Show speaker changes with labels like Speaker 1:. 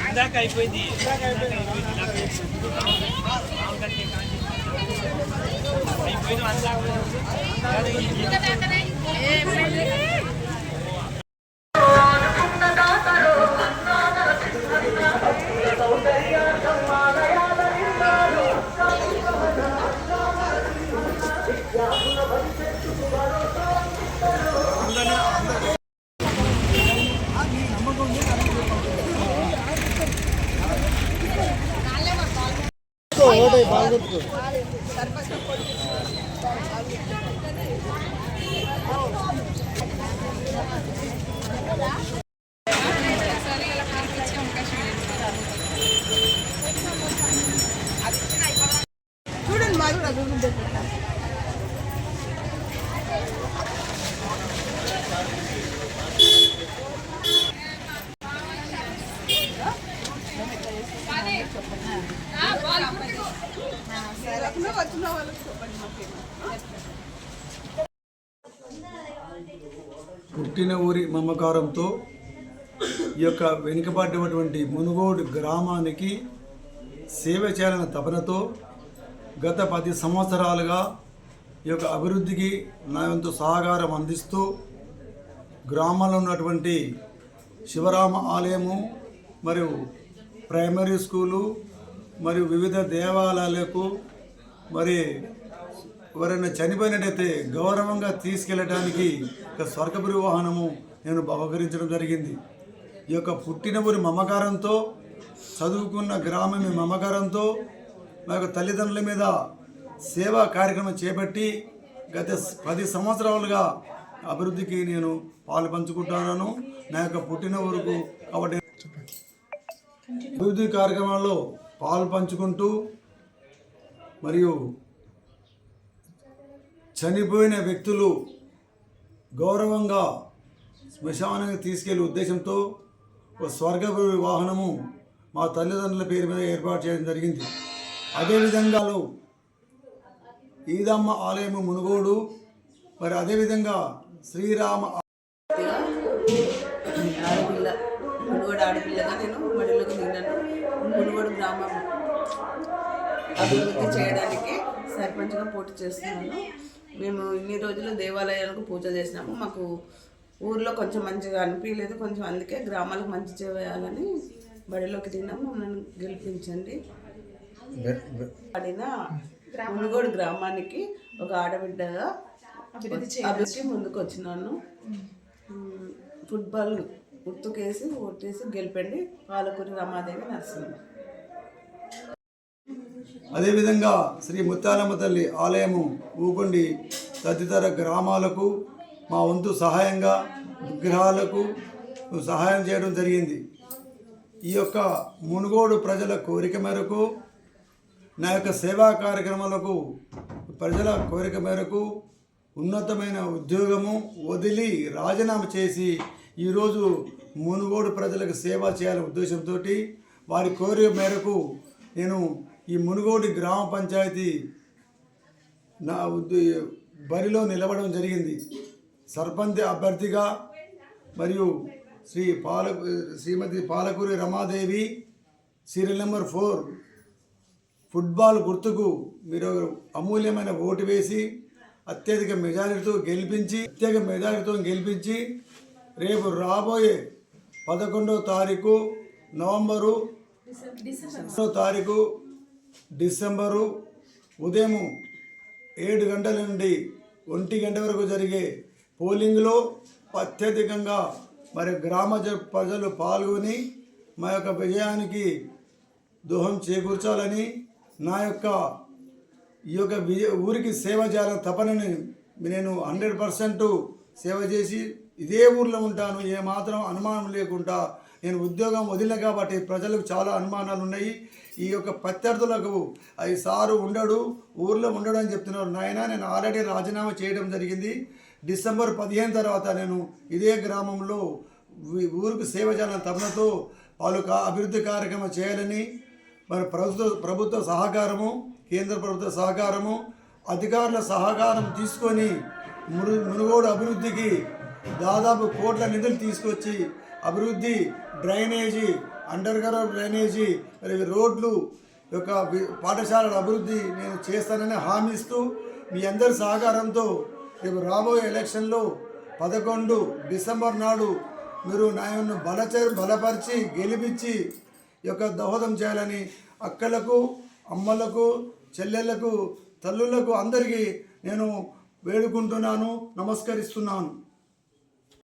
Speaker 1: ఇందాక అయిపోయింది
Speaker 2: చూడండి మాకు
Speaker 3: పుట్టిన ఊరి మమకారంతో ఈ యొక్క వెనుకబడినటువంటి మునుగోడు గ్రామానికి సేవ చేయాలన్న తపనతో గత 10 సంవత్సరాలుగా ఈ యొక్క అభివృద్ధికి నా వంతు సహకారం అందిస్తూ గ్రామంలో ఉన్నటువంటి శివరామ ఆలయము మరియు ప్రైమరీ స్కూలు మరియు వివిధ దేవాలయాలకు మరి ఎవరైనా చనిపోయినట్టయితే గౌరవంగా తీసుకెళ్ళడానికి ఒక స్వర్గపురి వాహనము నేను బహుకరించడం జరిగింది. ఈ యొక్క పుట్టిన ఊరి మమకారంతో చదువుకున్న గ్రామం మమకారంతో మా యొక్క తల్లిదండ్రుల మీద సేవా కార్యక్రమం చేపట్టి గత 10 సంవత్సరాలుగా అభివృద్ధికి నేను పాలు పంచుకుంటున్నాను. నా యొక్క పుట్టిన ఊరుకు కాబట్టి అభివృద్ధి కార్యక్రమాల్లో పాలు పంచుకుంటూ మరియు చనిపోయిన వ్యక్తులు గౌరవంగా శ్మశానానికి తీసుకెళ్లే ఉద్దేశంతో ఒక స్వర్గపురి వాహనము మా తల్లిదండ్రుల పేరు మీద ఏర్పాటు చేయడం జరిగింది. అదేవిధంగా ఈదమ్మ ఆలయము మునుగోడు మరి అదేవిధంగా శ్రీరామ
Speaker 2: ఆడపిల్ల మునుగోడు ఆడపిల్లగా నేను మడిలోకి దిగినాను. మునుగోడు గ్రామం అభివృద్ధి చేయడానికి సర్పంచ్గా పోటీ చేస్తున్నాను. మేము ఇన్ని రోజులు దేవాలయాలకు పూజ చేసినాము. మాకు ఊర్లో కొంచెం మంచిగా అనిపించలేదు, కొంచెం అందుకే గ్రామాలకు మంచి చేయాలని బడిలోకి దిగినాము. నన్ను గెలిపించండి. ఆడిన మునుగోడు గ్రామానికి ఒక ఆడబిడ్డగా అభివృద్ధి ముందుకు వచ్చినాను. ఫుట్బాల్ గుర్తుకేసి ఓటేసి గెలిపండి. పాలకూరి రమాదేవి నరసింహ.
Speaker 3: అదేవిధంగా శ్రీ ముత్యాలమ్మ తల్లి ఆలయము ఊకొండి తదితర గ్రామాలకు మా వంతు సహాయంగా విగ్రహాలకు సహాయం చేయడం జరిగింది. ఈ యొక్క మునుగోడు ప్రజల కోరిక మేరకు నా యొక్క సేవా కార్యక్రమాలకు ప్రజల కోరిక మేరకు ఉన్నతమైన ఉద్యోగము వదిలి రాజీనామా చేసి ఈరోజు మునుగోడు ప్రజలకు సేవ చేయాలనే ఉద్దేశంతో వారి కోరిక మేరకు నేను ఈ మునుగోడు గ్రామ పంచాయతీ నా బరిలో నిలవడం జరిగింది. సర్పంచ్ అభ్యర్థిగా మరియు Shrimati Palakuri Ramadevi serial number 4 football గుర్తుకు మీరు అమూల్యమైన ఓటు వేసి అత్యధిక మెజారిటీతో గెలిపించి రేపు రాబోయే 11వ తారీఖు డిసెంబరు ఉదయం 7 గంటల నుండి 1 గంట వరకు జరిగే పోలింగ్లో అత్యధికంగా మరి గ్రామ ప్రజలు పాల్గొని మా యొక్క విజయానికి దోహం చేకూర్చాలని నా యొక్క ఈ యొక్క ఊరికి సేవ చేయాలని తపనని నేను 100% సేవ చేసి ఇదే ఊర్లో ఉంటాను. ఏమాత్రం అనుమానం లేకుండా నేను ఉద్యోగం వదిలే కాబట్టి ప్రజలకు చాలా అనుమానాలు ఉన్నాయి. ఈ యొక్క ప్రత్యర్థులకు అవి సారు ఉండడు, ఊర్లో ఉండడు అని చెప్తున్నారు. నాయన నేను ఆల్రెడీ రాజీనామా చేయడం జరిగింది. డిసెంబర్ 15 తర్వాత నేను ఇదే గ్రామంలో ఊరికి సేవ చేయాలని తపనతో వాళ్ళు అభివృద్ధి కార్యక్రమం చేయాలని మరి ప్రభుత్వ సహకారము, కేంద్ర ప్రభుత్వ సహకారము, అధికారుల సహకారం తీసుకొని మునుగోడు అభివృద్ధికి దాదాపు కోట్ల నిధులు తీసుకొచ్చి అభివృద్ధి, డ్రైనేజీ, అండర్ గ్రౌండ్ డ్రైనేజీ, మరి రోడ్లు, యొక్క పాఠశాలల అభివృద్ధి నేను చేస్తానని హామీ ఇస్తూ మీ అందరి సహకారంతో రేపు రాబోయే ఎలక్షన్లో 11 డిసెంబర్ నాడు మీరు నన్ను బలపరిచి గెలిపించి ఈ యొక్క దోహదం చేయాలని అక్కలకు, అమ్మలకు, చెల్లెళ్లకు, తల్లులకు అందరికీ నేను వేడుకుంటున్నాను, నమస్కరిస్తున్నాను.